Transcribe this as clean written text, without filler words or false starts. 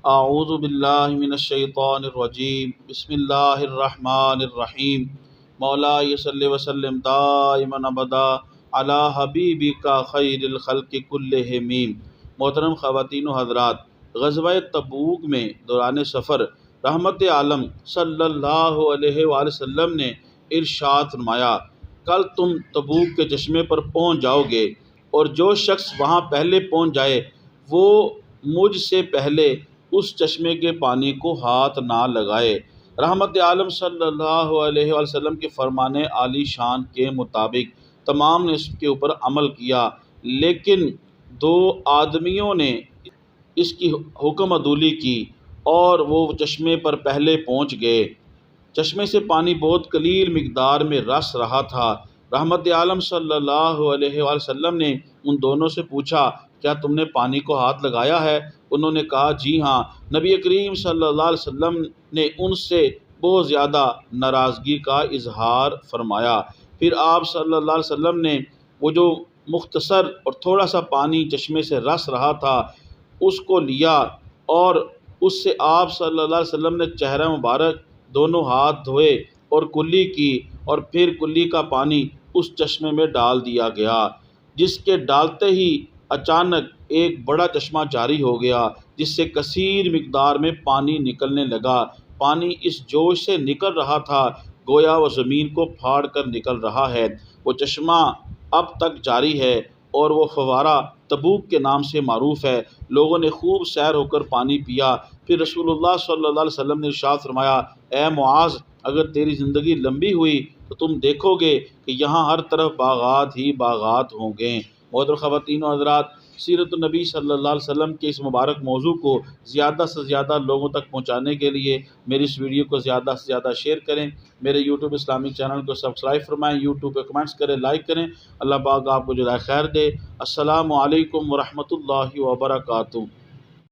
اعوذ باللہ من الشیطان الرجیم بسم اللہ الرحمن الرحیم مولا صلی وسلم دائما ابدا علی حبیبک خیر الخلق کلہم۔ محترم خواتین و حضرات، غزوہ تبوک میں دوران سفر رحمت عالم صلی اللہ علیہ وآلہ وسلم نے ارشاد فرمایا، کل تم تبوک کے چشمے پر پہنچ جاؤ گے، اور جو شخص وہاں پہلے پہنچ جائے وہ مجھ سے پہلے اس چشمے کے پانی کو ہاتھ نہ لگائے۔ رحمت عالم صلی اللہ علیہ وآلہ وسلم کے فرمان عالی شان کے مطابق تمام نے اس کے اوپر عمل کیا، لیکن دو آدمیوں نے اس کی حکم عدولی کی اور وہ چشمے پر پہلے پہنچ گئے۔ چشمے سے پانی بہت قلیل مقدار میں رس رہا تھا۔ رحمت عالم صلی اللہ علیہ وآلہ وسلم نے ان دونوں سے پوچھا، کیا تم نے پانی کو ہاتھ لگایا ہے؟ انہوں نے کہا، جی ہاں۔ نبی کریم صلی اللہ علیہ وسلم نے ان سے بہت زیادہ ناراضگی کا اظہار فرمایا۔ پھر آپ صلی اللہ علیہ وسلم نے وہ جو مختصر اور تھوڑا سا پانی چشمے سے رس رہا تھا اس کو لیا، اور اس سے آپ صلی اللہ علیہ وسلم نے چہرہ مبارک، دونوں ہاتھ دھوئے اور کلی کی، اور پھر کلی کا پانی اس چشمے میں ڈال دیا گیا، جس کے ڈالتے ہی اچانک ایک بڑا چشمہ جاری ہو گیا، جس سے کثیر مقدار میں پانی نکلنے لگا۔ پانی اس جوش سے نکل رہا تھا گویا وہ زمین کو پھاڑ کر نکل رہا ہے۔ وہ چشمہ اب تک جاری ہے اور وہ فوارہ تبوک کے نام سے معروف ہے۔ لوگوں نے خوب سیر ہو کر پانی پیا۔ پھر رسول اللہ صلی اللہ علیہ وسلم نے ارشاد فرمایا، اے معاذ، اگر تیری زندگی لمبی ہوئی تو تم دیکھو گے کہ یہاں ہر طرف باغات ہی باغات ہوں گے۔ محترم خواتین و حضرات، سیرت النبی صلی اللہ علیہ وسلم کے اس مبارک موضوع کو زیادہ سے زیادہ لوگوں تک پہنچانے کے لیے میری اس ویڈیو کو زیادہ سے زیادہ شیئر کریں۔ میرے یوٹیوب اسلامک چینل کو سبسکرائب فرمائیں، یوٹیوب پہ کمنٹس کریں، لائک کریں۔ اللہ پاک آپ کو جزائے خیر دے۔ السلام علیکم ورحمۃ اللہ وبرکاتہ۔